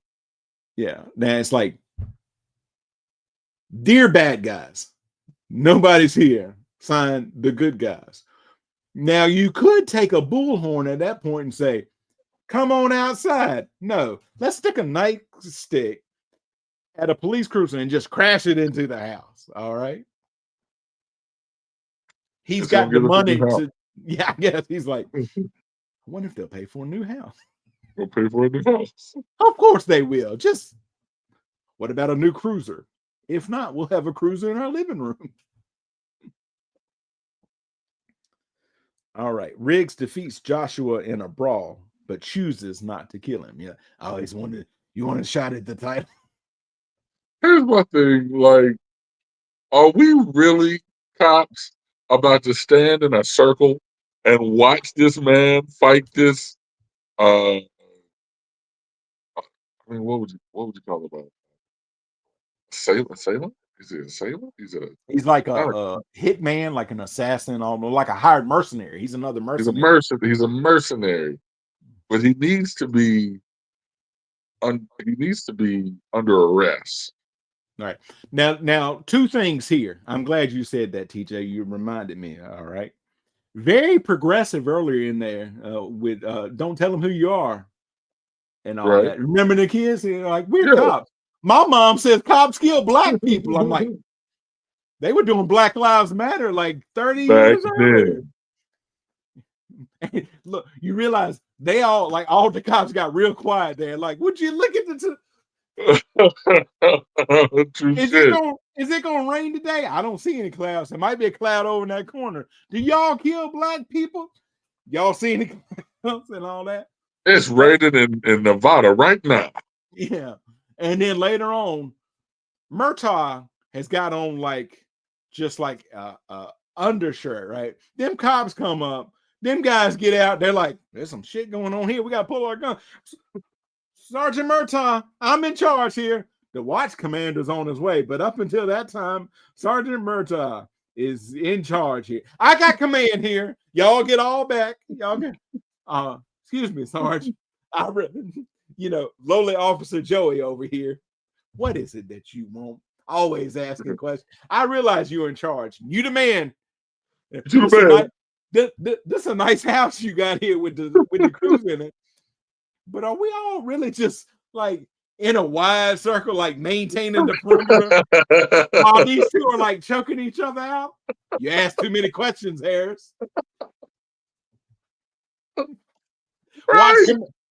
Yeah. Now it's like, dear bad guys, nobody's here. Sign the good guys. Now you could take a bullhorn at that point and say, come on outside. No, let's stick a nightstick at a police cruiser and just crash it into the house. All right. He's got the money to, yeah, I guess he's like, I wonder if they'll pay for a new house. They'll pay for a new house. Of course they will. Just what about a new cruiser? If not, we'll have a cruiser in our living room. All right. Riggs defeats Joshua in a brawl, but chooses not to kill him. Yeah. I always wondered, you want a shot at the title? Here's my thing. Like, are we really cops about to stand in a circle and watch this man fight this? I mean, what would you call it? Sailor? Is it a sailor? He's like a hitman, like an assassin, almost like a hired mercenary. He's another mercenary. He's a mercenary, but he needs to be under arrest. All right. Now, two things here. I'm glad you said that, TJ. You reminded me. All right. Very progressive earlier in there with don't tell them who you are and all that. Remember the kids? They're like, we're cops. My mom says cops kill black people. I'm like, they were doing Black Lives Matter like 30 years earlier. Look, you realize they all the cops got real quiet there. Like, would you look at the is it gonna rain today? I don't see any clouds. There might be a cloud over in that corner. Do y'all kill black people? Y'all see any clouds and all that? It's raining in Nevada right now. Yeah. And then later on, Murtaugh has got on just like a undershirt, right? Them cops come up, them guys get out, they're like, there's some shit going on here. We gotta pull our gun. Sergeant Murtaugh, I'm in charge here. The watch commander's on his way, but up until that time, Sergeant Murtaugh is in charge here. I got command here. Y'all get all back. Y'all get excuse me, Sarge. Lowly Officer Joey over here. What is it that you want? Always asking questions. I realize you're in charge. You the man. This is a nice house you got here with the crew in it. But are we all really just like in a wide circle, like maintaining the perimeter while these two are like choking each other out? You ask too many questions, Harris.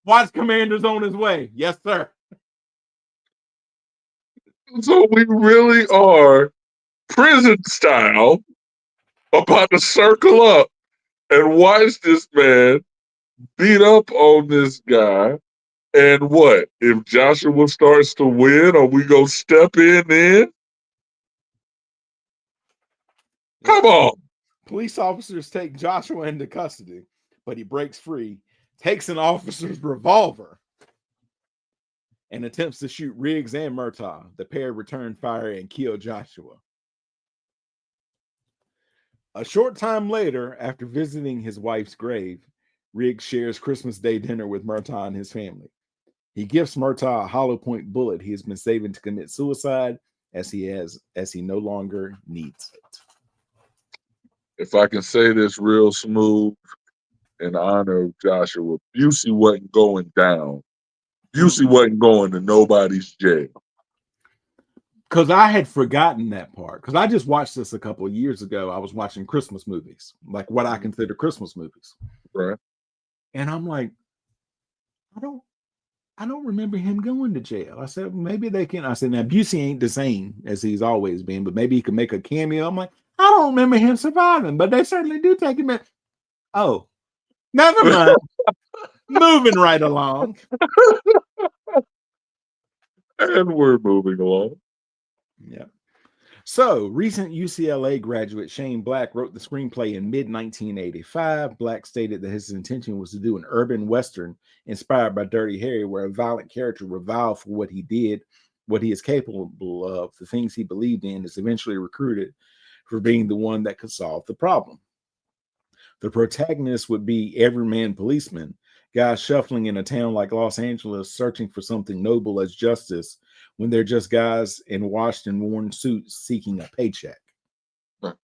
Watch commander's on his way. Yes, sir. So we really are prison style about to circle up and watch this man beat up on this guy. And what? If Joshua starts to win, are we going to step in? Come on. Police officers take Joshua into custody, but he breaks free, takes an officer's revolver, and attempts to shoot Riggs and Murtaugh. The pair return fire and kill Joshua. A short time later, after visiting his wife's grave, Riggs shares Christmas Day dinner with Murtaugh and his family. He gives Murtaugh a hollow point bullet he has been saving to commit suicide as he no longer needs it. If I can say this real smooth in honor of Joshua, Busey wasn't going down. Busey wasn't going to nobody's jail. Because I had forgotten that part. Because I just watched this a couple of years ago. I was watching Christmas movies, like what I consider Christmas movies. Right. And I'm like, I don't remember him going to jail. I said, maybe they can. I said, now Busey ain't the same as he's always been, but maybe he could make a cameo. I'm like, I don't remember him surviving, but they certainly do take him in. Oh, never mind. Moving right along. And we're moving along. Yeah. So, recent UCLA graduate Shane Black wrote the screenplay in mid-1985. Black stated that his intention was to do an urban western inspired by Dirty Harry, where a violent character reviled for what he did, what he is capable of, the things he believed in, is eventually recruited for being the one that could solve the problem. The protagonist would be everyman policeman, guys shuffling in a town like Los Angeles, searching for something noble as justice, when they're just guys in washed and worn suits seeking a paycheck. Right.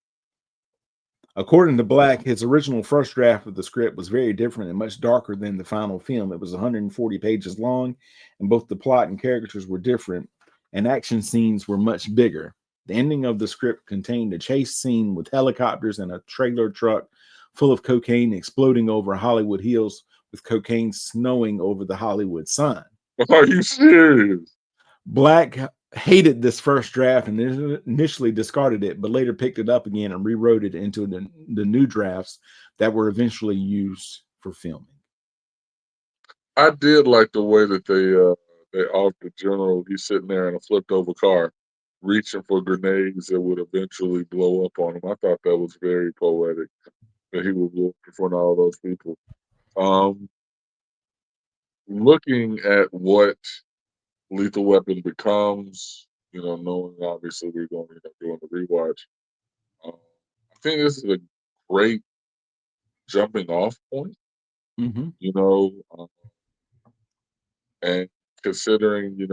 According to Black, his original first draft of the script was very different and much darker than the final film. It was 140 pages long, and both the plot and characters were different, and action scenes were much bigger. The ending of the script contained a chase scene with helicopters and a trailer truck full of cocaine exploding over Hollywood Hills, with cocaine snowing over the Hollywood sign. Are you serious? Black hated this first draft and initially discarded it, but later picked it up again and rewrote it into the new drafts that were eventually used for filming. I did like the way that they off the general. He's sitting there in a flipped over car, reaching for grenades that would eventually blow up on him. I thought that was very poetic. That he was looking for all those people. Looking at what Lethal Weapon becomes, knowing obviously we're going to end up doing the rewatch. I think this is a great jumping off point. Mm-hmm. And considering, we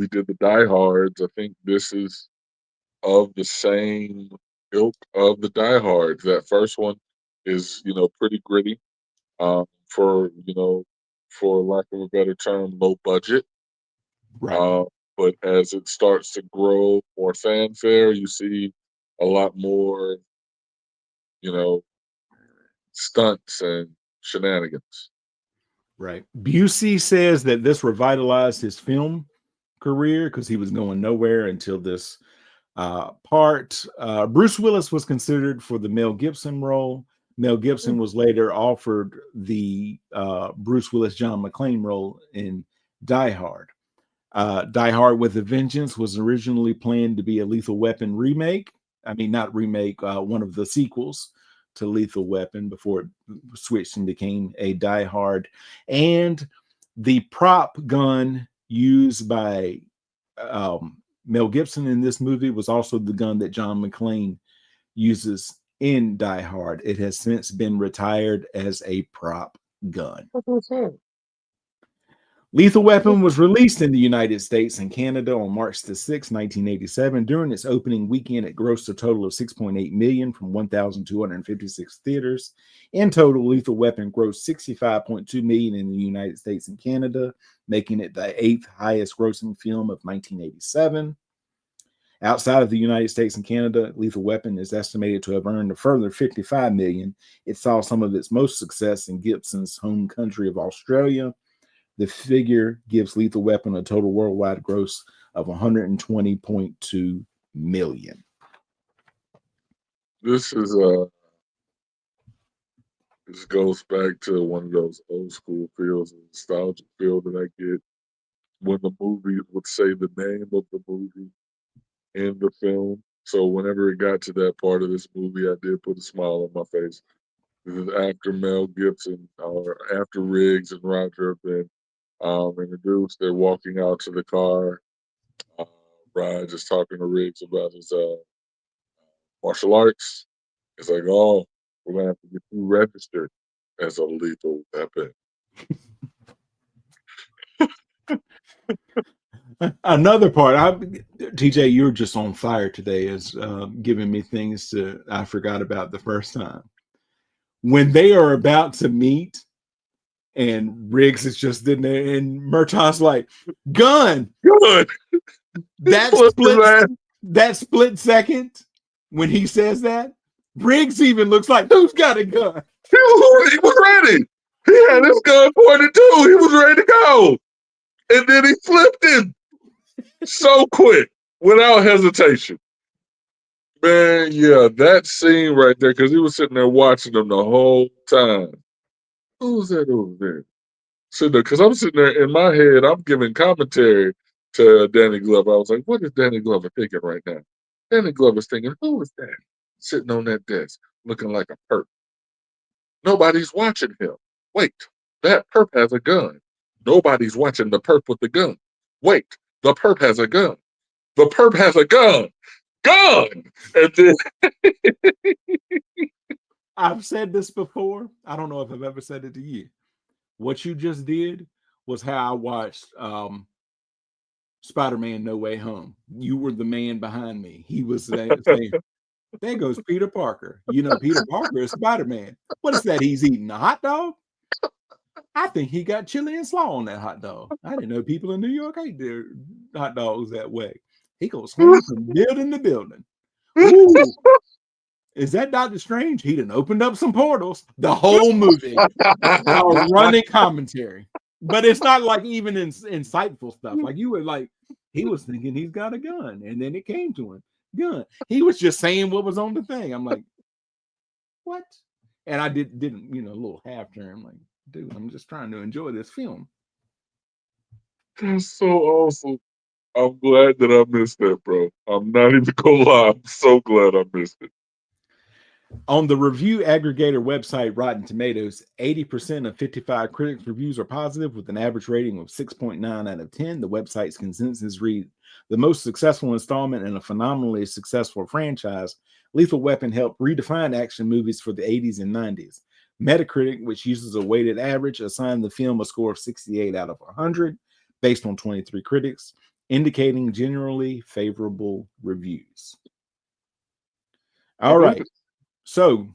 did the Die Hards. I think this is of the same ilk of the Die Hards. That first one is, pretty gritty. For lack of a better term, low budget. Right. But as it starts to grow more fanfare, you see a lot more, stunts and shenanigans. Right. Busey says that this revitalized his film career because he was going nowhere until this part. Bruce Willis was considered for the Mel Gibson role. Mel Gibson was later offered the Bruce Willis, John McClane role in Die Hard. Die Hard with a Vengeance was originally planned to be a Lethal Weapon remake. I mean, not remake, one of the sequels to Lethal Weapon before it switched and became a Die Hard. And the prop gun used by Mel Gibson in this movie was also the gun that John McClane uses in Die Hard. It has since been retired as a prop gun. Lethal Weapon was released in the United States and Canada on March the 6th, 1987. During its opening weekend, it grossed a total of $6.8 million from 1,256 theaters. In total, Lethal Weapon grossed $65.2 million in the United States and Canada, making it the 8th highest grossing film of 1987. Outside of the United States and Canada, Lethal Weapon is estimated to have earned a further $55 million. It saw some of its most success in Gibson's home country of Australia. The figure gives Lethal Weapon a total worldwide gross of $120.2 million. This goes back to one of those old school feels, and nostalgic feel that I get when the movie would say the name of the movie in the film. So whenever it got to that part of this movie, I did put a smile on my face. This is after Mel Gibson, or after Riggs and Roger have been introduced. They're walking out to the car. Raj is talking to Riggs about his martial arts. It's like, oh, we're going to have to get you registered as a lethal weapon. Another part, TJ, you're just on fire today, is giving me things I forgot about the first time. When they are about to meet, and Riggs is just in there, and Murtaugh's like, gun. That split second when he says that, Riggs even looks like, who's got a gun? He was ready. He had his gun pointed too. He was ready to go. And then he flipped him so quick, without hesitation. Man, yeah, that scene right there, because he was sitting there watching them the whole time. Who was that over there? Sitting there, because I'm sitting there in my head, I'm giving commentary to Danny Glover. I was like, what is Danny Glover thinking right now? Danny Glover's thinking, who is that sitting on that desk looking like a perp? Nobody's watching him. Wait, that perp has a gun. Nobody's watching the perp with the gun. Wait, the perp has a gun. The perp has a gun. Gun! And then I've said this before. I don't know if I've ever said it to you. What you just did was how I watched Spider-Man No Way Home. You were the man behind me. He was saying, there goes Peter Parker. You know, Peter Parker is Spider-Man. What is that? He's eating a hot dog? I think he got chili and slaw on that hot dog. I didn't know people in New York ate their hot dogs that way. He goes swinging from building to building. Ooh. Is that Doctor Strange? He done opened up some portals. The whole movie, a running commentary, but it's not like even insightful stuff. Like you were like, he was thinking he's got a gun, and then it came to him, gun. He was just saying what was on the thing. I'm like, what? And I didn't a little half turn. I'm like, dude, I'm just trying to enjoy this film. That's so awesome. I'm glad that I missed that, bro. I'm not even gonna lie. I'm so glad I missed it. On the review aggregator website Rotten Tomatoes, 80% of 55 critics' reviews are positive with an average rating of 6.9 out of 10. The website's consensus read, the most successful installment in a phenomenally successful franchise, Lethal Weapon helped redefine action movies for the 80s and 90s. Metacritic, which uses a weighted average, assigned the film a score of 68 out of 100 based on 23 critics, indicating generally favorable reviews. All right. So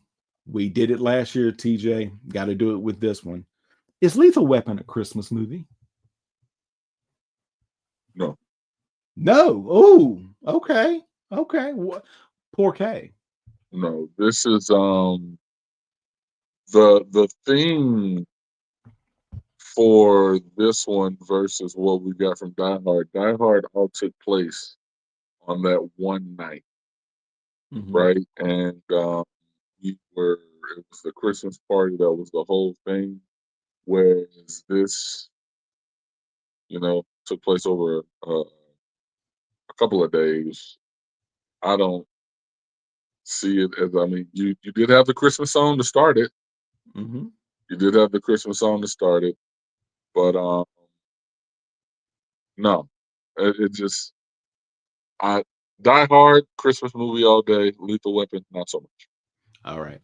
we did it last year, TJ. Got to do it with this one. Is Lethal Weapon a Christmas movie? No. No. Oh, okay. Okay. Poor K. No. This is the theme for this one versus what we got from Die Hard. Die Hard all took place on that one night, right? And it was the Christmas party that was the whole thing. Whereas this, took place over a couple of days. I don't see it as, you did have the Christmas song to start it. Mm-hmm. You did have the Christmas song to start it, but no, it just Die Hard, Christmas movie all day. Lethal Weapon, not so much. All right.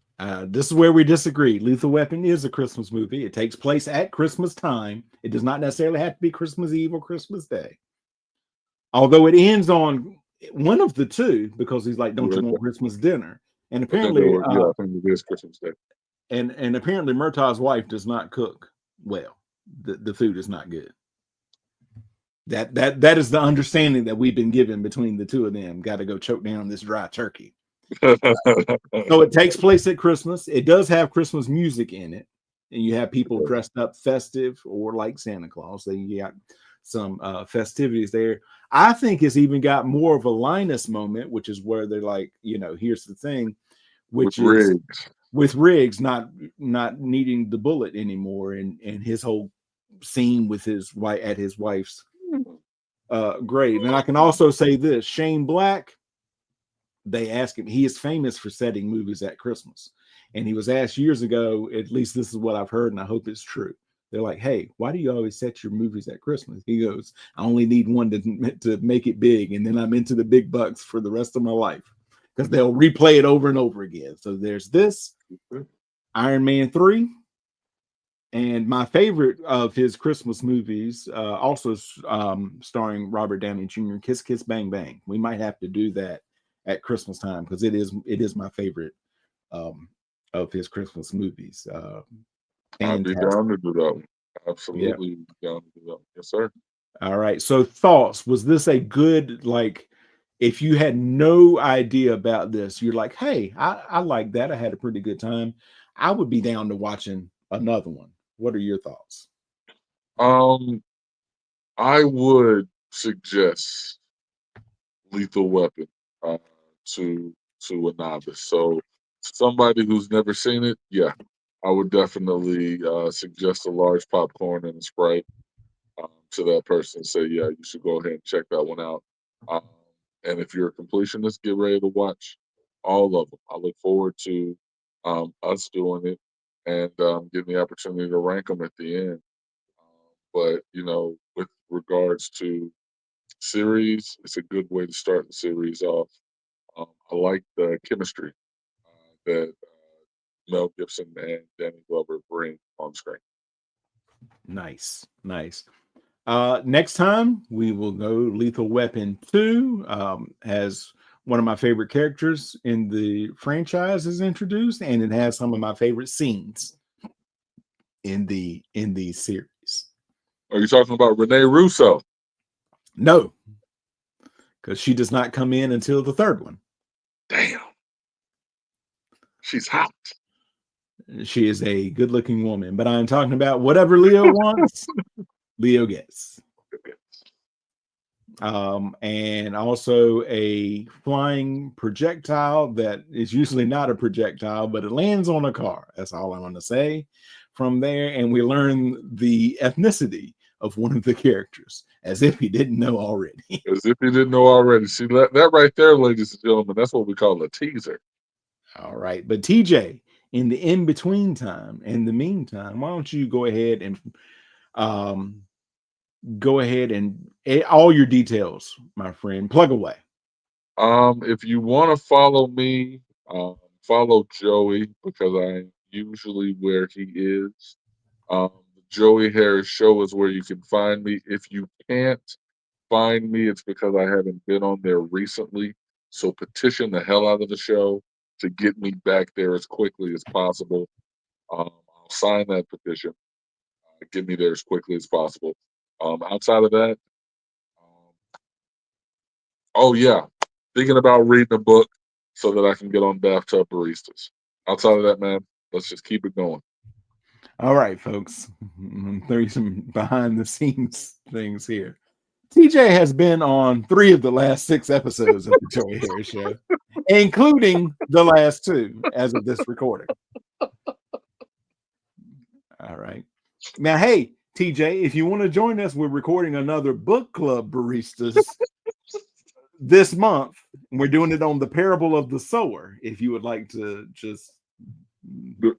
This is where we disagree. Lethal Weapon is a Christmas movie. It takes place at Christmas time. It does not necessarily have to be Christmas Eve or Christmas Day. Although it ends on one of the two, because he's like, don't you want Christmas dinner? And apparently, I think it is Christmas Day. And apparently Murtaugh's wife does not cook well. The food is not good. That is the understanding that we've been given between the two of them. Got to go choke down this dry turkey. So it takes place at Christmas. It does have Christmas music in it, and you have people dressed up festive or like Santa Claus. So you got some festivities there. I think it's even got more of a Linus moment, which is where they're like, here's the thing, which is with Riggs not needing the bullet anymore, and his whole scene with his wife at his wife's grave. And I can also say this: Shane Black, they asked him, he is famous for setting movies at Christmas, and he was asked years ago, at least this is what I've heard, and I hope it's true. They're like, hey, why do you always set your movies at Christmas? He goes, I only need one to make it big, and then I'm into the big bucks for the rest of my life, because they'll replay it over and over again. So there's this, Iron Man 3, and my favorite of his Christmas movies, also starring Robert Downey Jr., Kiss Kiss Bang Bang. We might have to do that at Christmas time, because it is my favorite of his Christmas movies. I'd be down to do that one. Absolutely down to do that one. Yes, sir. All right. So thoughts, was this a good, like, if you had no idea about this, you're like, hey, I like that. I had a pretty good time. I would be down to watching another one. What are your thoughts? I would suggest Lethal Weapon uh, to a novice. So somebody who's never seen it, yeah, I would definitely suggest a large popcorn and a Sprite to that person and say, yeah, you should go ahead and check that one out. Um, and if you're a completionist, get ready to watch all of them. I look forward to us doing it and getting the opportunity to rank them at the end. But with regards to series, it's a good way to start the series off. I like the chemistry that Mel Gibson and Danny Glover bring on screen. Nice, nice. Next time we will go Lethal Weapon 2, as one of my favorite characters in the franchise is introduced, and it has some of my favorite scenes in the series. Are you talking about Rene Russo? No, because she does not come in until the third one. Damn. She's hot. She is a good-looking woman, but I'm talking about whatever Leo wants, Leo gets. And also a flying projectile that is usually not a projectile, but it lands on a car. That's all I want to say from there. And we learn the ethnicity of one of the characters, as if he didn't know already. As if he didn't know already. See, that right there, ladies and gentlemen, that's what we call a teaser. All right. But TJ, in the in-between time, in the meantime, why don't you go ahead and all your details, my friend, plug away. If you want to follow me, follow Joey because I'm usually where he is. The Joey Harris Show is where you can find me. If you can't find me, it's because I haven't been on there recently. So petition the hell out of the show to get me back there as quickly as possible. I'll sign that petition. Get me there as quickly as possible. Outside of that, oh yeah, thinking about reading a book so that I can get on Bathtub Baristas. Outside of that, man, let's just keep it going. All right, folks. Throw you some behind the scenes things here. TJ has been on 3 of the last 6 episodes of the Joey Harris Show, including the last 2 as of this recording. All right. Now, hey, TJ, if you want to join us, we're recording another book club baristas this month. We're doing it on the Parable of the Sower. If you would like to just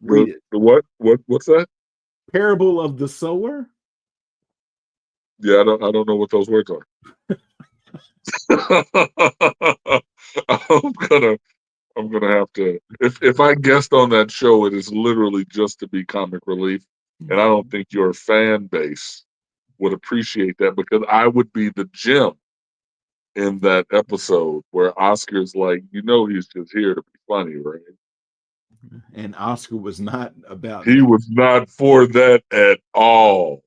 read it. The what's that? Parable of the Sower. Yeah, I don't know what those words are. I'm gonna have to. If I guest on that show, it is literally just to be comic relief, and I don't think your fan base would appreciate that because I would be the Jim in that episode where Oscar's like, he's just here to be funny, right? And Oscar was not about He that. was not for that at all.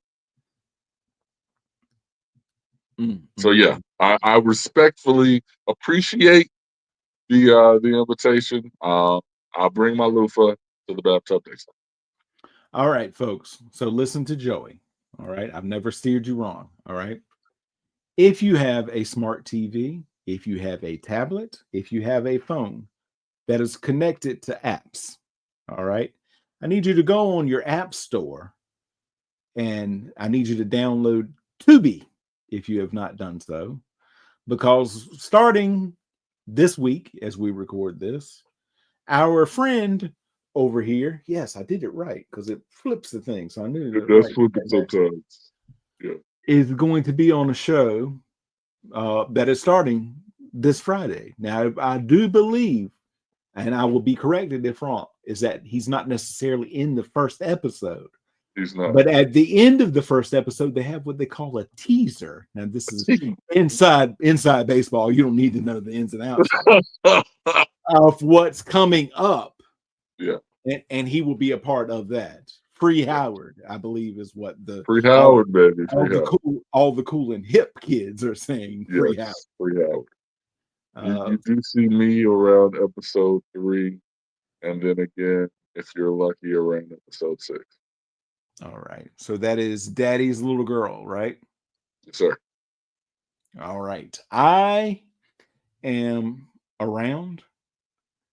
So yeah, I respectfully appreciate the invitation. I'll bring my loofah to the bathtub next time. All right, folks. So listen to Joey. All right. I've never steered you wrong. All right. If you have a smart TV, if you have a tablet, if you have a phone that is connected to apps, all right, I need you to go on your app store and I need you to download Tubi if you have not done so, because starting this week, as we record this, our friend over here, yes, I did it right because it flips the thing, so I knew It it does right. flip it sometimes. Yeah. Is going to be on a show that is starting this Friday. Now, I do believe, and I will be corrected if wrong, is that he's not necessarily in the first episode. He's not. But at the end of the first episode, they have what they call a teaser. Now, this is inside baseball. You don't need to know the ins and outs of what's coming up. Yeah. And he will be a part of that. Free Howard, I believe, is what the Free Howard, baby. All the cool and hip kids are saying. Free Howard. Free Howard. You do see me around episode 3, and then again, if you're lucky, around episode 6. All right. So that is Daddy's Little Girl, right? Yes, sir. All right. I am around.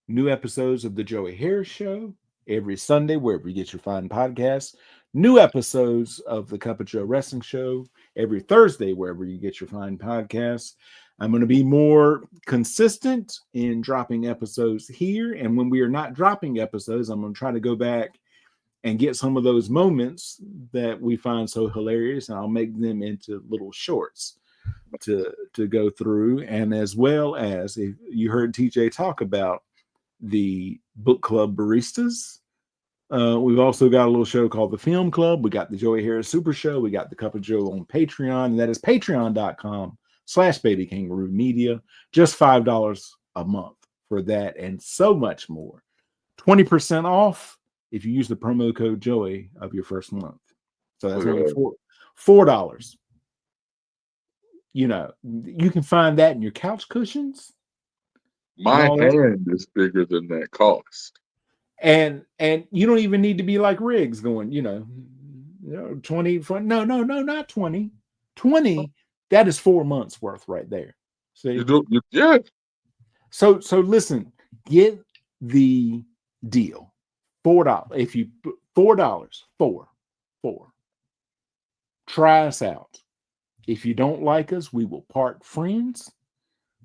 New episodes of The Joey Harris Show every Sunday, wherever you get your fine podcasts. New episodes of The Cup of Joe Wrestling Show every Thursday, wherever you get your fine podcasts. I'm going to be more consistent in dropping episodes here. And when we are not dropping episodes, I'm going to try to go back and get some of those moments that we find so hilarious, and I'll make them into little shorts to go through. And as well as, if you heard TJ talk about the book club baristas, we've also got a little show called the Film Club. We got the Joey Harris Super Show. We got the Cup of Joe on Patreon, and that is patreon.com/Baby Kangaroo Media. Just $5 a month for that and so much more. 20% off if you use the promo code Joey of your first month. So that's only $4. You know, you can find that in your couch cushions. My hand is bigger than that cost. And you don't even need to be like Riggs going, 20 for no, not 20. 20, that is 4 months worth right there. See? Yeah. So listen, get the deal. $4. If you put $4, four. Try us out. If you don't like us, we will part friends.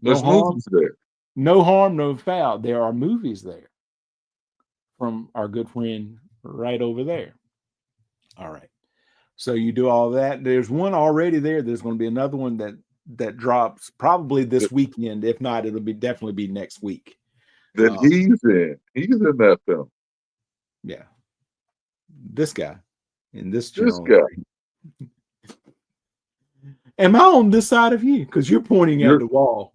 There's movies there. No harm, no foul. There are movies there from our good friend right over there. All right. So you do all that. There's one already there. There's going to be another one that drops probably this weekend. If not, it'll definitely be next week. That he's in. He's in that film. Yeah. This guy in this This general. guy. Am I on this side of you? Because you're pointing at the wall.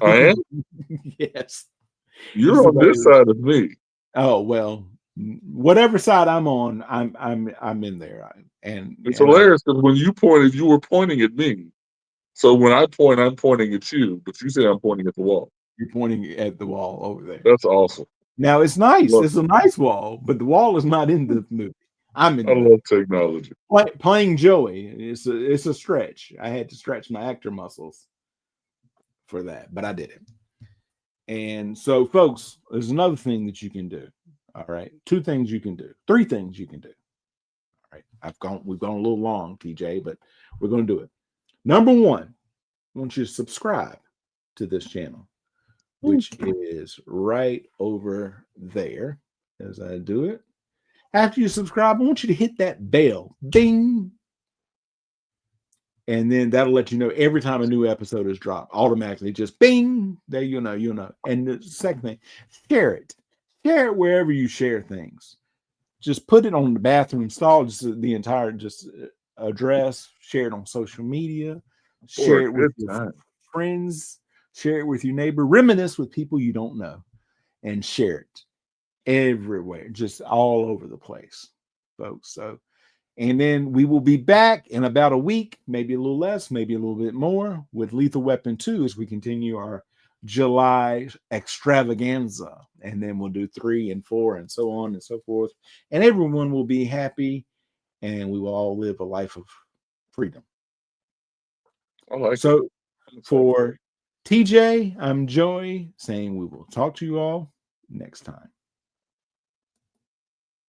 I am? Yes. You're on this side of me. Oh, well, whatever side I'm on, I'm in there. And it's hilarious because when you pointed, you were pointing at me. So when I point, I'm pointing at you, but you say I'm pointing at the wall. You're pointing at the wall over there. That's awesome. Now it's nice. It's a nice wall, but the wall is not in the movie. I'm in. I love technology. Playing Joey, it's a stretch. I had to stretch my actor muscles for that, but I did it. And so, folks, there's another thing that you can do. All right, 2 things you can do. 3 things you can do. All right, we've gone a little long, TJ, but we're going to do it. Number 1, I want you to subscribe to this channel, which is right over there. As I do it, after you subscribe, I want you to hit that bell, ding, and then that'll let you know every time a new episode is dropped. Automatically, just bing. There you'll know. And the second thing, share it wherever you share things. Just put it on the bathroom stall, just the entire address. Share it on social media. Share it with your friends. Share it with your neighbor. Reminisce with people you don't know, and share it everywhere, just all over the place, folks. So, and then we will be back in about a week, maybe a little less, maybe a little bit more, with Lethal Weapon 2 as we continue our July extravaganza. And then we'll do 3 and 4 and so on and so forth. And everyone will be happy and we will all live a life of freedom. So for TJ, I'm Joey saying we will talk to you all next time.